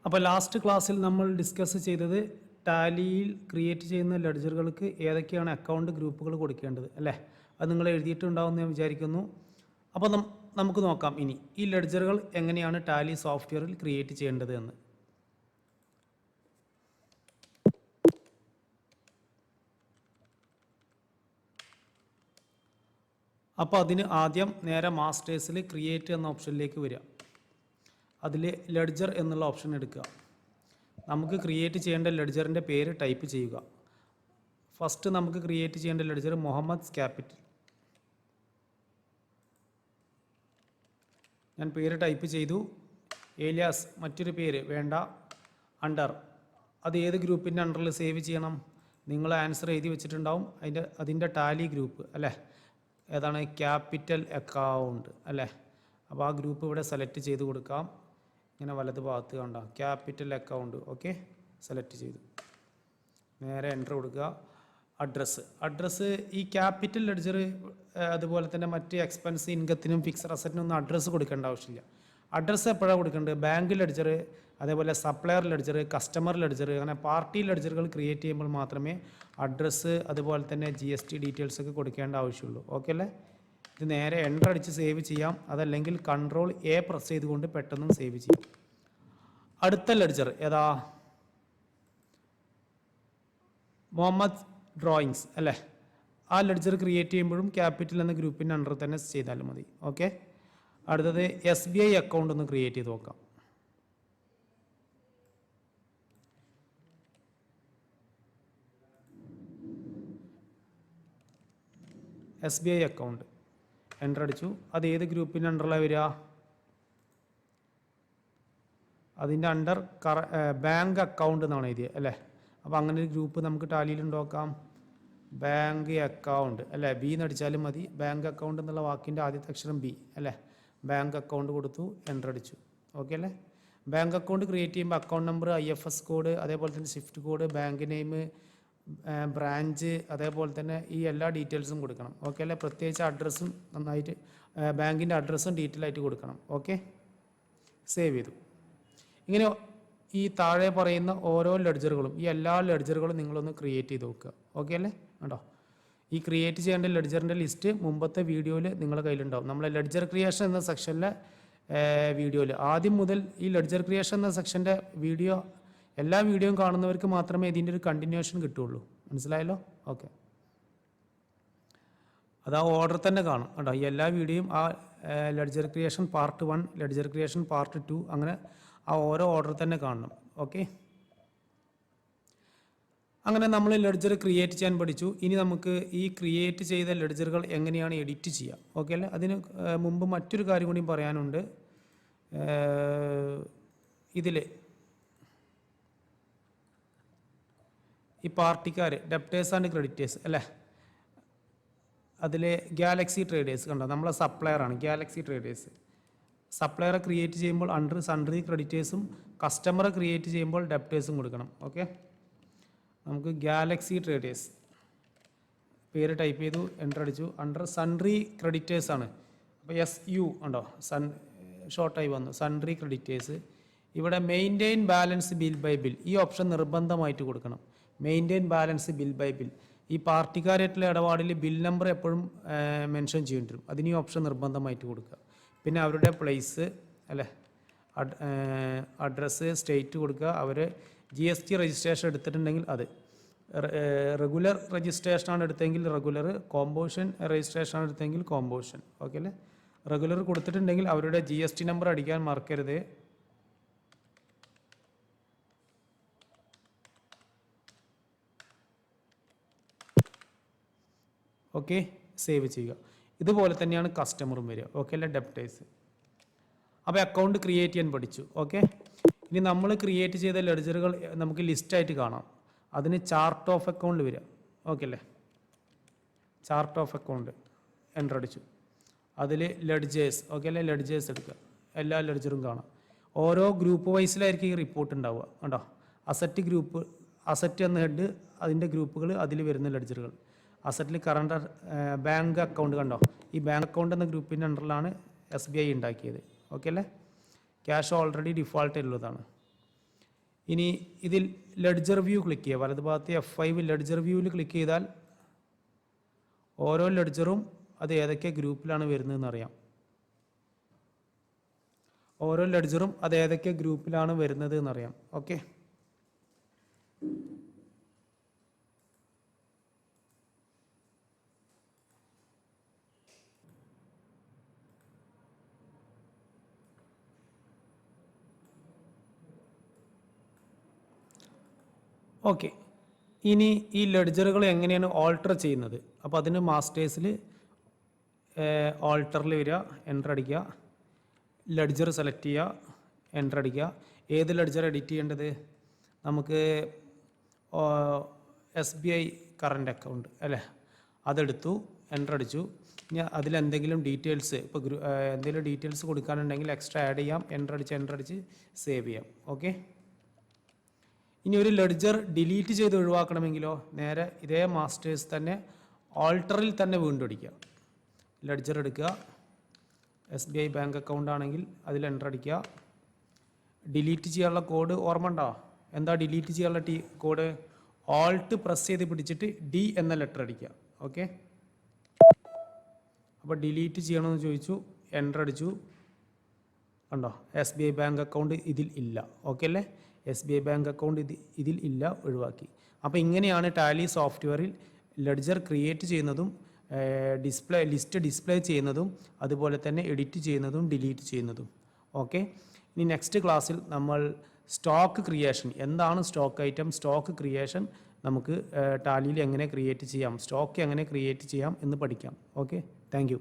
അപ്പോൾ ലാസ്റ്റ് ക്ലാസ്സിൽ നമ്മൾ ഡിസ്കസ് ചെയ്തത് ടാലിയിൽ ക്രിയേറ്റ് ചെയ്യുന്ന ലെഡ്ജറുകൾക്ക് ഏതൊക്കെയാണ് അക്കൗണ്ട് ഗ്രൂപ്പുകൾ കൊടുക്കേണ്ടത് അല്ലേ? അത് നിങ്ങൾ എഴുതിയിട്ടുണ്ടാവുമെന്ന് ഞാൻ വിചാരിക്കുന്നു. അപ്പോൾ നമുക്ക് നോക്കാം ഇനി ഈ ലെഡ്ജറുകൾ എങ്ങനെയാണ് ടാലി സോഫ്റ്റ്വെയറിൽ ക്രിയേറ്റ് ചെയ്യേണ്ടത് എന്ന്. അപ്പോൾ അതിന് ആദ്യം നേരെ മാസ്റ്റേഴ്സിൽ ക്രിയേറ്റ് എന്ന ഓപ്ഷനിലേക്ക് വരിക. അതിൽ ലെഡ്ജർ എന്നുള്ള ഓപ്ഷൻ എടുക്കുക. നമുക്ക് ക്രിയേറ്റ് ചെയ്യേണ്ട ലെഡ്ജറിൻ്റെ പേര് ടൈപ്പ് ചെയ്യുക. ഫസ്റ്റ് നമുക്ക് ക്രിയേറ്റ് ചെയ്യേണ്ട ലെഡ്ജർ മുഹമ്മദ് ക്യാപിറ്റൽ. ഞാൻ പേര് ടൈപ്പ് ചെയ്തു. ഏലിയാസ് മറ്റൊരു പേര് വേണ്ട. അണ്ടർ അത് ഏത് ഗ്രൂപ്പിൻ്റെ അണ്ടറിൽ സേവ് ചെയ്യണം? നിങ്ങൾ ആൻസർ എഴുതി വെച്ചിട്ടുണ്ടാവും. അതിൻ്റെ ടാലി ഗ്രൂപ്പ് അല്ലേ? ഏതാണ്? ക്യാപിറ്റൽ അക്കൗണ്ട് അല്ലേ? അപ്പോൾ ആ ഗ്രൂപ്പ് ഇവിടെ സെലക്ട് ചെയ്ത് കൊടുക്കാം. ഇങ്ങനെ വലത് ഭാഗത്ത് കണ്ട ക്യാപിറ്റൽ അക്കൗണ്ട്. ഓക്കെ, സെലക്ട് ചെയ്തു. നേരെ എൻ്റർ കൊടുക്കുക. അഡ്രസ്സ് ഈ ക്യാപിറ്റൽ ലെഡ്ജർ അതുപോലെ തന്നെ മറ്റ് എക്സ്പെൻസ് ഇൻകത്തിനും ഫിക്സഡ് അസറ്റിനും ഒന്നും അഡ്രസ്സ് കൊടുക്കേണ്ട ആവശ്യമില്ല. അഡ്രസ്സ് എപ്പോഴാണ് കൊടുക്കേണ്ടത്? ബാങ്ക് ലെഡ്ജർ, അതേപോലെ സപ്ലയർ ലെഡ്ജർ, കസ്റ്റമർ ലെഡ്ജർ, അങ്ങനെ പാർട്ടി ലെഡ്ജറുകൾ ക്രിയേറ്റ് ചെയ്യുമ്പോൾ മാത്രമേ അഡ്രസ്സ് അതുപോലെ തന്നെ GST ഡീറ്റെയിൽസ് ഒക്കെ കൊടുക്കേണ്ട ആവശ്യമുള്ളൂ. ഓക്കെ അല്ലേ? ഇത് നേരെ എൻ്റർ അടിച്ച് സേവ് ചെയ്യാം. അതല്ലെങ്കിൽ Ctrl+A പ്രസ് ചെയ്തുകൊണ്ട് പെട്ടെന്നും സേവ് ചെയ്യാം. അടുത്ത ലെഡ്ജർ ഏതാ? മുഹമ്മദ് ഡ്രോയിങ്സ് അല്ലേ? ആ ലെഡ്ജർ ക്രിയേറ്റ് ചെയ്യുമ്പോഴും ക്യാപിറ്റൽ എന്ന ഗ്രൂപ്പിൻ്റെ അണ്ടർ തന്നെ ചെയ്താലും മതി. ഓക്കെ, അടുത്തത് SBI അക്കൗണ്ട് ഒന്ന് ക്രിയേറ്റ് ചെയ്ത് നോക്കാം. SBI അക്കൗണ്ട് എൻ്റർ അടിച്ചു. അത് ഏത് ഗ്രൂപ്പിൻ്റെ അണ്ടറിലാണ് വരിക? അതിൻ്റെ അണ്ടർ ബാങ്ക് അക്കൗണ്ട് എന്നാണ് എഴുതിയത് അല്ലേ? അപ്പോൾ അങ്ങനെ ഒരു ഗ്രൂപ്പ് നമുക്ക് ടാലിയിൽ ഉണ്ടാക്കാം. ബാങ്ക് അക്കൗണ്ട് അല്ലേ? B എന്ന് അടിച്ചാലും മതി. ബാങ്ക് അക്കൗണ്ട് എന്നുള്ള വാക്കിൻ്റെ ആദ്യത്തെ അക്ഷരം B അല്ലേ? ബാങ്ക് അക്കൗണ്ട് കൊടുത്തു, എൻ്റർ അടിച്ചു. ഓക്കെ അല്ലേ? ബാങ്ക് അക്കൗണ്ട് ക്രിയേറ്റ് ചെയ്യുമ്പോൾ അക്കൗണ്ട് നമ്പർ, IFS കോഡ്, അതേപോലെ തന്നെ Swift code, bank name, branch, അതേപോലെ തന്നെ ഈ എല്ലാ ഡീറ്റെയിൽസും കൊടുക്കണം. ഓക്കെ അല്ലേ? പ്രത്യേകിച്ച് അഡ്രസ്സും നന്നായിട്ട് ബാങ്കിൻ്റെ അഡ്രസ്സും ഡീറ്റെയിൽ ആയിട്ട് കൊടുക്കണം. ഓക്കെ, സേവ് ചെയ്തു. ഇങ്ങനെ ഈ താഴെ പറയുന്ന ഓരോ ലെഡ്ജറുകളും ഈ എല്ലാ ലെഡ്ജറുകളും നിങ്ങളൊന്ന് ക്രിയേറ്റ് ചെയ്ത് നോക്കുക. ഓക്കെ അല്ലേ? കേട്ടോ, ഈ ക്രിയേറ്റ് ചെയ്യേണ്ട ലെഡ്ജറിൻ്റെ ലിസ്റ്റ് മുമ്പത്തെ വീഡിയോയിൽ നിങ്ങളുടെ കയ്യിലുണ്ടാവും. നമ്മളെ ലെഡ്ജർ ക്രിയേഷൻ എന്ന സെക്ഷനിലെ വീഡിയോയിൽ ആദ്യം മുതൽ ഈ ലെഡ്ജർ ക്രിയേഷൻ എന്ന സെക്ഷൻ്റെ എല്ലാ വീഡിയോയും കാണുന്നവർക്ക് മാത്രമേ ഇതിൻ്റെ ഒരു കണ്ടിന്യൂഷൻ കിട്ടുള്ളൂ. മനസ്സിലായല്ലോ? ഓക്കെ, അത് ആ ഓർഡർ തന്നെ കാണും കേട്ടോ. ഈ എല്ലാ വീഡിയോയും ആ ledger creation part 1, ledger creation part 2, അങ്ങനെ ആ ഓരോ ഓർഡർ തന്നെ കാണണം. ഓക്കെ, അങ്ങനെ നമ്മൾ ലെഡ്ജർ ക്രിയേറ്റ് ചെയ്യാൻ പഠിച്ചു. ഇനി നമുക്ക് ഈ ക്രിയേറ്റ് ചെയ്ത ലെഡ്ജറുകൾ എങ്ങനെയാണ് എഡിറ്റ് ചെയ്യുക? ഓക്കെ അല്ലേ? അതിന് മുമ്പ് മറ്റൊരു കാര്യം കൂടി പറയാനുണ്ട്. ഇതിൽ ഈ പാർട്ടിക്കാർ ഡെപ്റ്റേഴ്സ് ആൻഡ് ക്രെഡിറ്റേഴ്സ് അല്ലേ? അതിൽ ഗാലക്സി ട്രേഡേഴ്സ് കണ്ടോ? നമ്മളെ സപ്ലയറാണ് ഗാലക്സി ട്രേഡേഴ്സ്. സപ്ലയറെ ക്രിയേറ്റ് ചെയ്യുമ്പോൾ അണ്ടർ സൺട്രി ക്രെഡിറ്റേഴ്സും കസ്റ്റമറെ ക്രിയേറ്റ് ചെയ്യുമ്പോൾ ഡെപ്റ്റേഴ്സും കൊടുക്കണം. ഓക്കെ, നമുക്ക് ഗാലക്സി ട്രേഡേഴ്സ് പേര് ടൈപ്പ് ചെയ്തു, എൻ്റർ അടിച്ചു. അണ്ടർ സൺട്രി ക്രെഡിറ്റേഴ്സാണ്. അപ്പോൾ SU ഉണ്ടോ? ഷോർട്ടായി വന്നു, സൺട്രി ക്രെഡിറ്റേഴ്സ്. ഇവിടെ maintain balance bill by bill, ഈ ഓപ്ഷൻ നിർബന്ധമായിട്ട് കൊടുക്കണം. Maintain balance bill by bill, ഈ പാർട്ടിക്കാരായിട്ടുള്ള ഇടപാടിൽ ബിൽ നമ്പർ എപ്പോഴും മെൻഷൻ ചെയ്യേണ്ടി വരും. അതിന് ഈ ഓപ്ഷൻ നിർബന്ധമായിട്ട് കൊടുക്കുക. പിന്നെ അവരുടെ പ്ലേസ് അല്ലേ, അഡ്രസ്സ്, സ്റ്റേറ്റ് കൊടുക്കുക. അവർ GST രജിസ്ട്രേഷൻ എടുത്തിട്ടുണ്ടെങ്കിൽ അത്, റെഗുലർ രജിസ്ട്രേഷനാണ് എടുത്തെങ്കിൽ റെഗുലർ, കോമ്പോഷൻ രജിസ്ട്രേഷനാണ് എടുത്തെങ്കിൽ കോമ്പോഷൻ. ഓക്കെ അല്ലേ? റെഗുലർ കൊടുത്തിട്ടുണ്ടെങ്കിൽ അവരുടെ GST നമ്പർ അടിക്കാൻ മറക്കരുത്. ഓക്കെ, സേവ് ചെയ്യുക. ഇതുപോലെ തന്നെയാണ് കസ്റ്റമറും വരിക. ഓക്കെ അല്ലേ? ഡെപ്റ്റേഴ്സ്. അപ്പോൾ അക്കൗണ്ട് ക്രിയേറ്റ് ചെയ്യാൻ പഠിച്ചു. ഓക്കെ, ഇനി നമ്മൾ ക്രിയേറ്റ് ചെയ്ത ലെഡ്ജറുകൾ നമുക്ക് ലിസ്റ്റായിട്ട് കാണാം. അതിന് ചാർട്ട് ഓഫ് അക്കൗണ്ട് വരിക. ഓക്കെ അല്ലേ? ചാർട്ട് ഓഫ് അക്കൗണ്ട് എൻ്റർ അടിച്ചു. അതിൽ ലെഡ്ജേഴ്സ്. ഓക്കെ അല്ലേ? ലെഡ്ജേഴ്സ് എടുക്കുക. എല്ലാ ലെഡ്ജറും കാണാം. ഓരോ ഗ്രൂപ്പ് വൈസിലായിരിക്കും ഈ റിപ്പോർട്ട് ഉണ്ടാവുക. കണ്ടോ? അസറ്റ് ഗ്രൂപ്പ്, അസറ്റ് എന്ന ഹെഡ്, അതിൻ്റെ ഗ്രൂപ്പുകൾ, അതിൽ വരുന്ന ലെഡ്ജറുകൾ. അസറ്റിൽ കറണ്ട് ബാങ്ക് അക്കൗണ്ട് കണ്ടോ? ഈ ബാങ്ക് അക്കൗണ്ട് എന്ന ഗ്രൂപ്പിൻ്റെ അണ്ടറിലാണ് SBI ഉണ്ടാക്കിയത്. ഓക്കെ അല്ലേ? ക്യാഷ് ഓൾറെഡി ഡിഫോൾട്ട് ഉള്ളതാണ്. ഇനി ഇതിൽ ലെഡ്ജർ വ്യൂ ക്ലിക്ക് ചെയ്യുക. വലതുഭാഗത്ത് F5 ലെഡ്ജർ വ്യൂവിൽ ക്ലിക്ക് ചെയ്താൽ ഓരോ ലെഡ്ജറും അത് ഏതൊക്കെ ഗ്രൂപ്പിലാണ് വരുന്നതെന്ന് അറിയാം. ഓരോ ലെഡ്ജറും അത് ഏതൊക്കെ ഗ്രൂപ്പിലാണ് വരുന്നത് എന്നറിയാം. Okay, okay. ഇനി ഈ ലെഡ്ജറുകൾ എങ്ങനെയാണ് ഓൾട്ടർ ചെയ്യുന്നത്? അപ്പോൾ അതിന് മാസ്റ്റേഴ്സിൽ ഓൾട്ടറിൽ വരിക, എൻ്റർ അടിക്കുക, ലെഡ്ജർ സെലക്ട് ചെയ്യുക, എൻ്റർ അടിക്കുക. ഏത് ലെഡ്ജർ എഡിറ്റ് ചെയ്യേണ്ടത്? നമുക്ക് SBI കറണ്ട് അക്കൗണ്ട് അല്ലേ, അതെടുത്തു, എൻ്റർ അടിച്ചു. ഇനി അതിലെന്തെങ്കിലും ഡീറ്റെയിൽസ്, ഇപ്പോൾ എന്തെങ്കിലും ഡീറ്റെയിൽസ് കൊടുക്കാനുണ്ടെങ്കിൽ എക്സ്ട്രാ ആഡ് ചെയ്യാം. എൻ്റർ അടിച്ച് സേവ് ചെയ്യാം. ഓക്കെ, ഇനി ഒരു ലെഡ്ജർ ഡിലീറ്റ് ചെയ്ത് ഒഴിവാക്കണമെങ്കിലോ നേരെ ഇതേ മാസ്റ്റേഴ്സ് തന്നെ ഓൾട്ടറിൽ തന്നെ വീണ്ടും അടിക്കുക. ലെഡ്ജർ എടുക്കുക, SBI ബാങ്ക് അക്കൗണ്ട് ആണെങ്കിൽ അതിൽ എൻ്റർ അടിക്കുക. ഡിലീറ്റ് ചെയ്യാനുള്ള കോഡ് ഓർമ്മ ഉണ്ടോ? എന്താ ഡിലീറ്റ് ചെയ്യാനുള്ള കോഡ്? ഓൾട്ട് പ്രസ് ചെയ്ത് പിടിച്ചിട്ട് D എന്ന ലെറ്റർ അടിക്കുക. ഓക്കെ, അപ്പോൾ ഡിലീറ്റ് ചെയ്യണമെന്ന് ചോദിച്ചു, എൻ്റർ അടിച്ചു. കണ്ടോ, SBI ബാങ്ക് അക്കൗണ്ട് ഇതിൽ ഇല്ല. ഓക്കെ അല്ലേ? SBI ബാങ്ക് അക്കൗണ്ട് ഇതിൽ ഇല്ല, ഒഴിവാക്കി. അപ്പോൾ ഇങ്ങനെയാണ് ടാലി സോഫ്റ്റ്വെയറിൽ ലെഡ്ജർ ക്രിയേറ്റ് ചെയ്യുന്നതും ലിസ്റ്റ് ഡിസ്പ്ലേ ചെയ്യുന്നതും അതുപോലെ തന്നെ എഡിറ്റ് ചെയ്യുന്നതും ഡിലീറ്റ് ചെയ്യുന്നതും. ഓക്കെ, ഇനി നെക്സ്റ്റ് ക്ലാസ്സിൽ നമ്മൾ സ്റ്റോക്ക് ക്രിയേഷൻ, എന്താണ് സ്റ്റോക്ക് ഐറ്റം, സ്റ്റോക്ക് ക്രിയേഷൻ നമുക്ക് ടാലിയിൽ എങ്ങനെ ക്രിയേറ്റ് ചെയ്യാം, സ്റ്റോക്ക് എങ്ങനെ ക്രിയേറ്റ് ചെയ്യാം എന്ന് പഠിക്കാം. Okay, thank you.